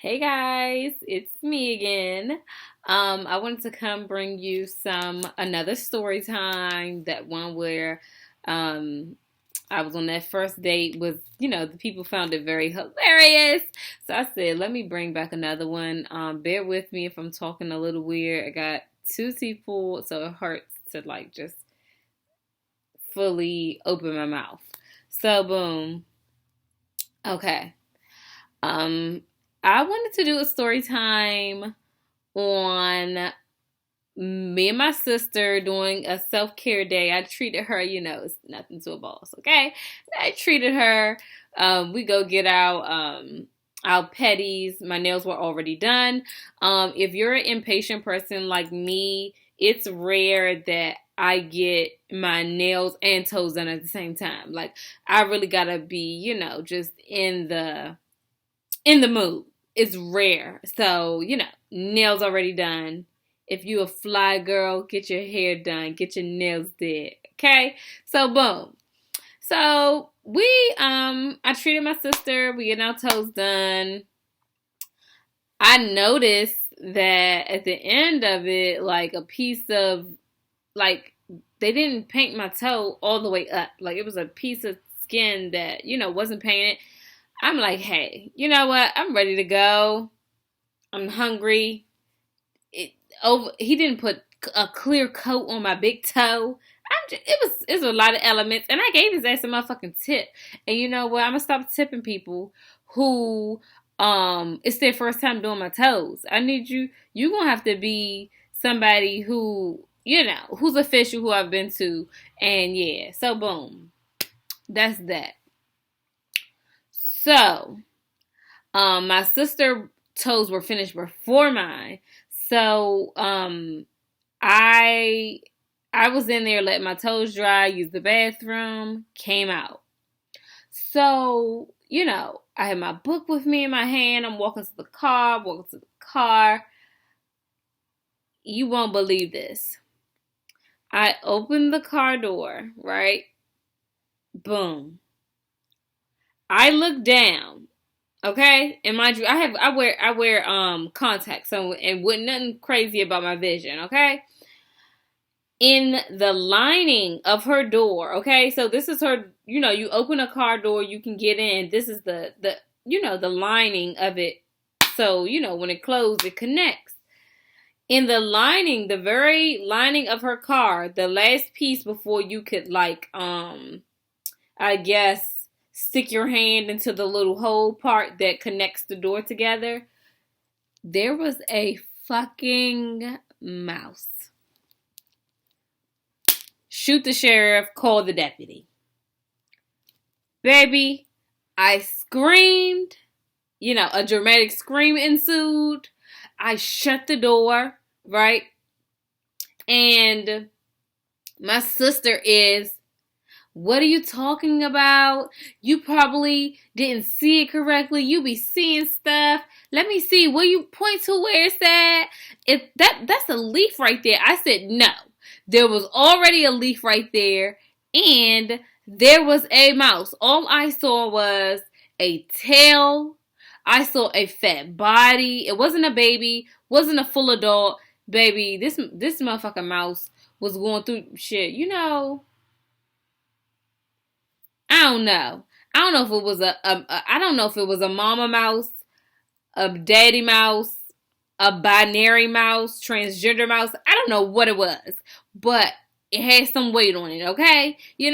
Hey guys, it's me again. I wanted to come bring you another story time. That one where um I was on that first date with, the people found it very hilarious. So I said, let me bring back another one. Bear with me if I'm talking a little weird. I got two people, so it hurts to just fully open my mouth. So boom. Okay. Um, I wanted to do a story time on me and my sister doing a self care day. I treated her, it's nothing to a boss, okay? I treated her. We go get our petties. My nails were already done. If you're an impatient person like me, it's rare that I get my nails and toes done at the same time. Like I really gotta be, just in the mood. It's rare. So, nails already done. If you a fly girl, get your hair done, get your nails did. Okay? So boom. So I treated my sister, we get our toes done. I noticed that at the end of it, like a piece of like they didn't paint my toe all the way up. Like it was a piece of skin that, wasn't painted. I'm like, hey, you know what? I'm ready to go. I'm hungry. He didn't put a clear coat on my big toe. It's a lot of elements, and I gave his ass a motherfucking tip. And you know what? I'm gonna stop tipping people who it's their first time doing my toes. I need you. You gonna have to be somebody who who's official, who I've been to, and yeah. So boom, that's that. So my sister toes were finished before mine. So I I was in there letting my toes dry, used the bathroom, came out. So, I had my book with me in my hand. I'm walking to the car. You won't believe this. I opened the car door, right? Boom. I look down. Okay, and mind you, I wear contacts, so and with nothing crazy about my vision. Okay, in the lining of her door. Okay, so this is her. You open a car door, you can get in. This is the lining of it. So when it closes, it connects. In the lining, the very lining of her car, the last piece before you could I guess, stick your hand into the little hole part that connects the door together, there was a fucking mouse. Shoot the sheriff, call the deputy. Baby, I screamed. A dramatic scream ensued. I shut the door, right? And my sister is, what are you talking about? You probably didn't see it correctly. You be seeing stuff. Let me see. Will you point to where it's at? If that's a leaf right there. I said no. There was already a leaf right there, and there was a mouse. All I saw was a tail. I saw a fat body. It wasn't a baby. Wasn't a full adult baby. This motherfucking mouse was going through shit. I don't know. I don't know if it was I don't know if it was a mama mouse, a daddy mouse, a binary mouse, transgender mouse. I don't know what it was, but it had some weight on it, okay? It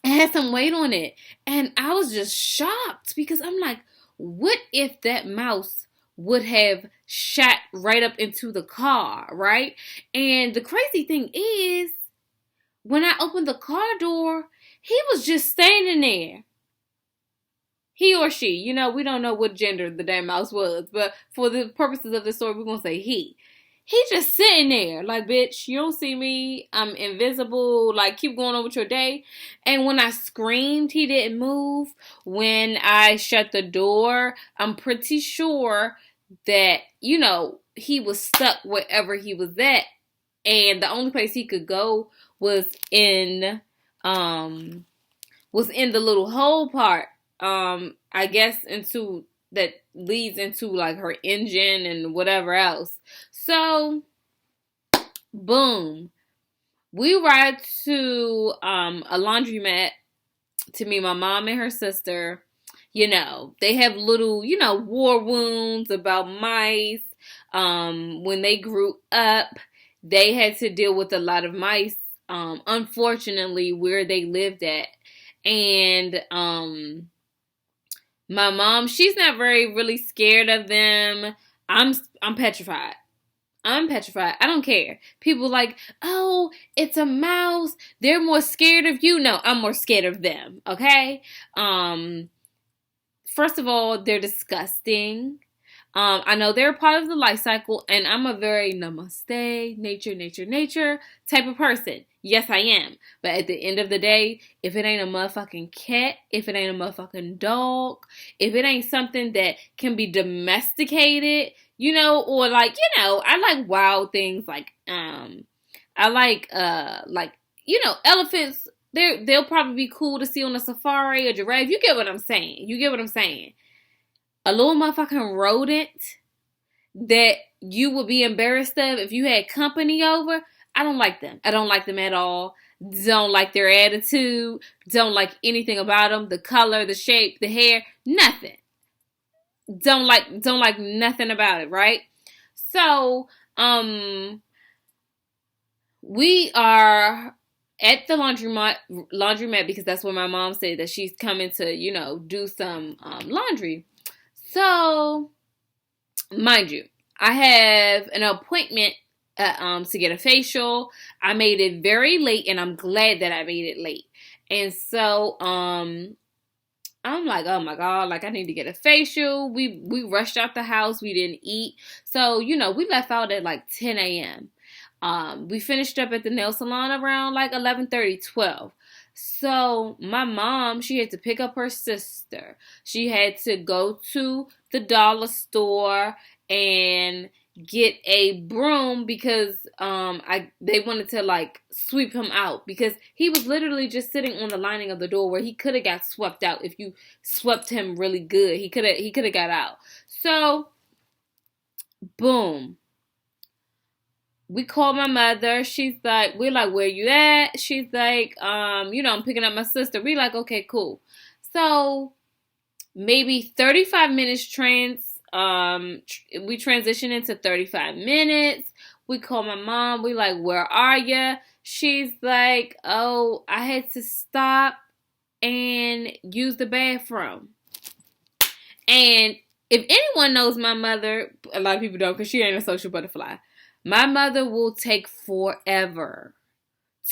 had some weight on it. And I was just shocked because I'm like, what if that mouse would have shot right up into the car, right? And the crazy thing is, when I opened the car door, he was just standing there. He or she, we don't know what gender the damn mouse was, but for the purposes of the story, we're going to say he. He just sitting there, like, bitch, you don't see me. I'm invisible. Like, keep going on with your day. And when I screamed, he didn't move. When I shut the door, I'm pretty sure that, he was stuck wherever he was at. And the only place he could go was in the little hole part. I guess into that leads into like her engine and whatever else. So, boom, we ride to a laundromat to meet my mom and her sister. You know, they have little, war wounds about mice. When they grew up, they had to deal with a lot of mice, unfortunately, where they lived at. And my mom, she's not really scared of them. I'm petrified. I'm petrified. I don't care. People like, oh, it's a mouse. They're more scared of you. No, I'm more scared of them. Okay. First of all, they're disgusting. I know they're a part of the life cycle, and I'm a very namaste, nature type of person. Yes, I am. But at the end of the day, if it ain't a motherfucking cat, if it ain't a motherfucking dog, if it ain't something that can be domesticated, or like, I like wild things I like elephants. They'll probably be cool to see on a safari or giraffe. You get what I'm saying? A little motherfucking rodent that you would be embarrassed of if you had company over, I don't like them. I don't like them at all. Don't like their attitude. Don't like anything about them. The color, the shape, the hair, nothing. Don't like nothing about it, right? So, we are at the laundromat because that's where my mom said that she's coming to, do some laundry. So, mind you, I have an appointment to get a facial. I made it very late, and I'm glad that I made it late. And so, I'm like, oh my God, like I need to get a facial. We rushed out the house. We didn't eat. So, we left out at like 10 a.m. We finished up at the nail salon around like 11:30, 12. So my mom, she had to pick up her sister. She had to go to the dollar store and get a broom because they wanted to like sweep him out because he was literally just sitting on the lining of the door where he could have got swept out if you swept him really good. He could have got out. So boom. We called my mother. We're like, where you at? She's like, I'm picking up my sister. We like, okay, cool. So maybe 35 minutes we transition into 35 minutes. We call my mom. We like, where are you? She's like, oh, I had to stop and use the bathroom. And if anyone knows my mother, a lot of people don't because she ain't a social butterfly. My mother will take forever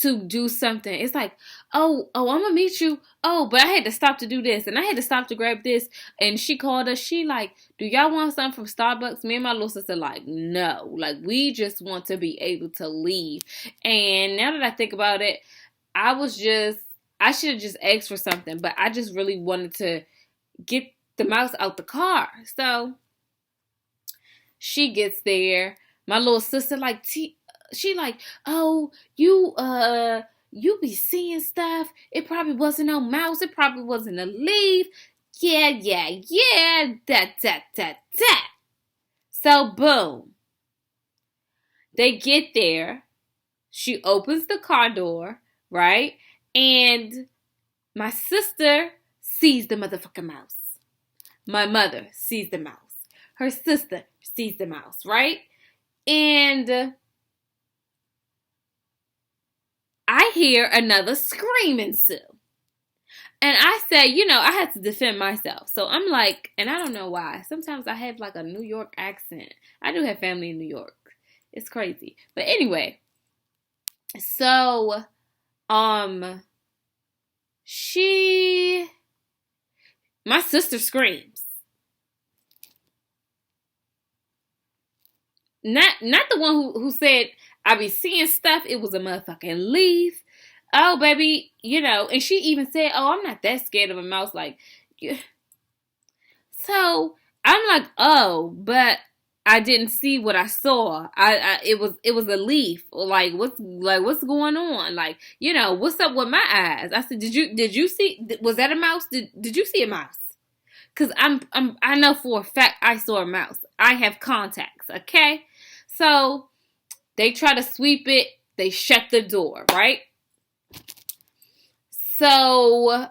to do something. It's like, oh, I'm going to meet you. Oh, but I had to stop to do this. And I had to stop to grab this. And she called us. She like, do y'all want something from Starbucks? Me and my little sister like, no. Like, we just want to be able to leave. And now that I think about it, I should have just asked for something. But I just really wanted to get the mouse out the car. So she gets there. My little sister she like, oh, you be seeing stuff. It probably wasn't no mouse. It probably wasn't a leaf. Yeah. That. So boom. They get there. She opens the car door, right? And my sister sees the motherfucking mouse. My mother sees the mouse. Her sister sees the mouse, right? And I hear another scream ensue. And I said, I had to defend myself. So I'm like, and I don't know why. Sometimes I have like a New York accent. I do have family in New York. It's crazy. But anyway, so, my sister screams. Not the one who said, I be seeing stuff. It was a motherfucking leaf. Oh, baby, and she even said, oh, I'm not that scared of a mouse. Like, yeah. So I'm like, oh, but I didn't see what I saw. It was a leaf. Like, what's going on? Like, what's up with my eyes? I said, did you see, was that a mouse? Did you see a mouse? because I know for a fact I saw a mouse. I have contacts, okay? So they try to sweep it. They shut the door, right? So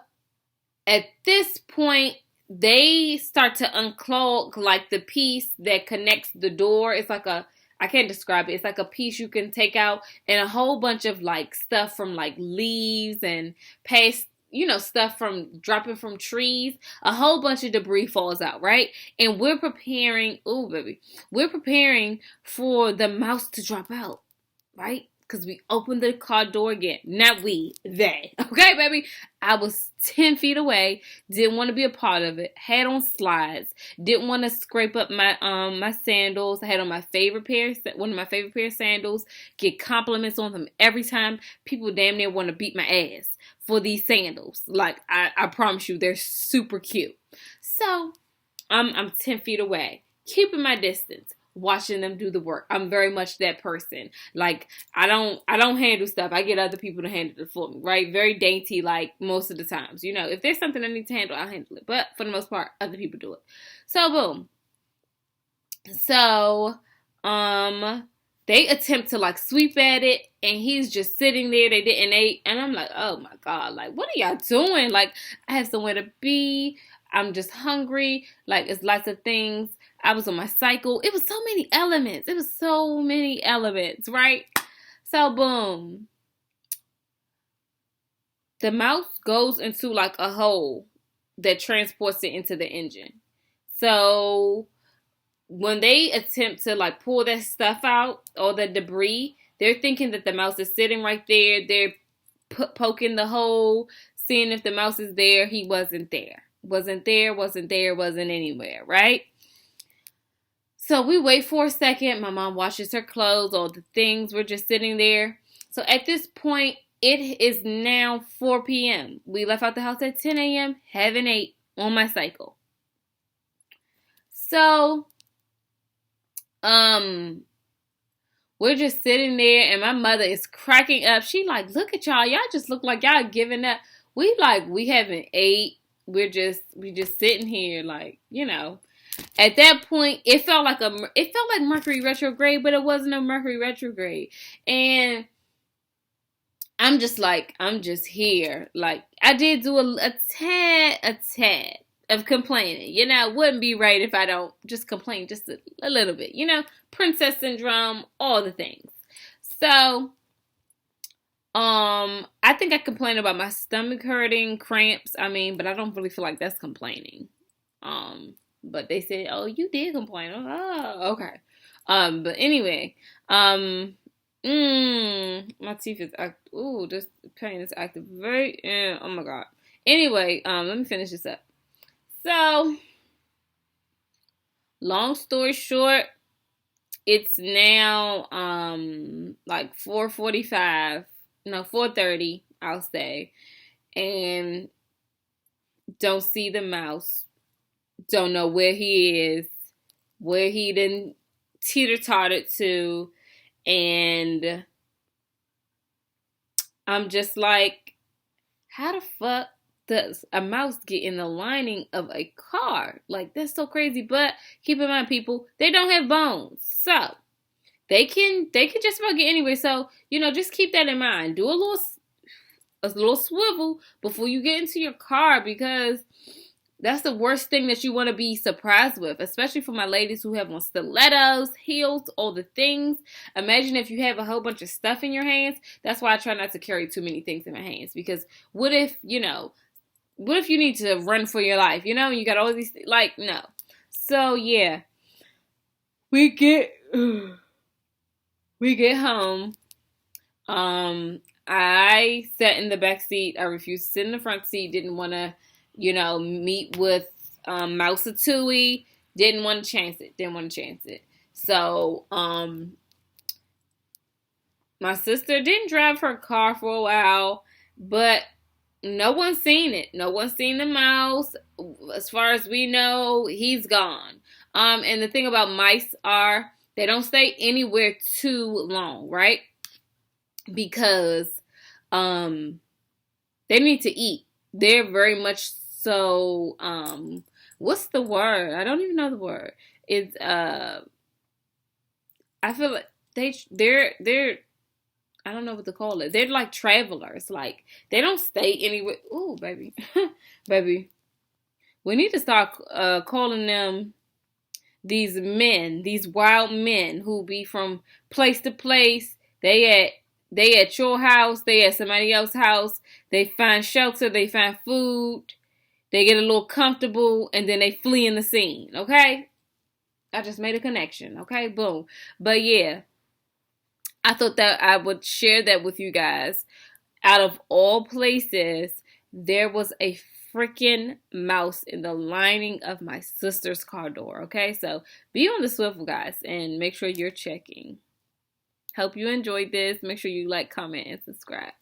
at this point, they start to unclog like the piece that connects the door. It's like I can't describe it. It's like a piece you can take out, and a whole bunch of like stuff from like leaves and paste, stuff from dropping from trees. A whole bunch of debris falls out, right? And we're preparing, we're preparing for the mouse to drop out, right? Because we opened the car door again. Not we, they. Okay, baby? I was 10 feet away. Didn't want to be a part of it. Had on slides. Didn't want to scrape up my sandals. I had on one of my favorite pair of sandals. Get compliments on them every time. People damn near want to beat my ass for these sandals. Like, I promise you, they're super cute. So, I'm 10 feet away. Keeping my distance. Watching them do the work. I'm very much that person. Like, I don't handle stuff. I get other people to handle it for me, right? Very dainty, like, most of the times. If there's something I need to handle, I'll handle it. But for the most part, other people do it. So, boom. So, they attempt to, like, sweep at it, and he's just sitting there. They didn't eat. And I'm like, oh, my God. Like, what are y'all doing? Like, I have somewhere to be. I'm just hungry. Like, it's lots of things. I was on my cycle. It was so many elements. Right? So, boom. The mouse goes into, like, a hole that transports it into the engine. So, when they attempt to, like, pull that stuff out, all the debris, they're thinking that the mouse is sitting right there. They're poking the hole, seeing if the mouse is there. He wasn't there. Wasn't anywhere, right? So we wait for a second. My mom washes her clothes, all the things. We're just sitting there. So at this point, it is now 4 p.m. We left out the house at 10 a.m., haven't ate on my cycle. So, we're just sitting there, and my mother is cracking up. She like, look at y'all. Y'all just look like y'all giving up. We haven't ate. We just sitting here, like, At that point, it felt like Mercury retrograde, but it wasn't a Mercury retrograde. And I'm just here. Like, I did do a tad of complaining. It wouldn't be right if I don't just complain just a little bit. Princess syndrome, all the things. So, I think I complained about my stomach hurting, cramps. But I don't really feel like that's complaining. But they said, oh, you did complain. Oh, okay. But anyway, my teeth is this pain is active oh my God. Anyway, let me finish this up. So, long story short, it's now, like 4:30, I'll say, and don't see the mouse, don't know where he is, where he done teeter-tottered to, and I'm just like, how the fuck does a mouse get in the lining of a car? Like, that's so crazy. But keep in mind, people, they don't have bones, so they can just about get anywhere. So, just keep that in mind. Do a little swivel before you get into your car, because that's the worst thing that you want to be surprised with, especially for my ladies who have on stilettos, heels, all the things. Imagine if you have a whole bunch of stuff in your hands. That's why I try not to carry too many things in my hands, because what if you need to run for your life, you got all these, like, no. So, yeah, we get home. I sat in the back seat. I refused to sit in the front seat. Didn't want to, meet with Mousatui. Didn't want to chance it. So, my sister didn't drive her car for a while, but no one's seen it. No one's seen the mouse. As far as we know, he's gone. And the thing about mice are, they don't stay anywhere too long, right? Because they need to eat. They're very much so What's the word? I don't even know the word. It's I feel like they're I don't know what to call it. They're like travelers. Like they don't stay anywhere. Ooh, baby, baby. We need to start calling them these men, these wild men who be from place to place. They at your house. They at somebody else's house. They find shelter. They find food. They get a little comfortable, and then they flee in the scene. Okay, I just made a connection. Okay, boom. But yeah, I thought that I would share that with you guys. Out of all places, there was a freaking mouse in the lining of my sister's car door. Okay, so be on the swivel, guys, and make sure you're checking. Hope you enjoyed this. Make sure you like, comment, and subscribe.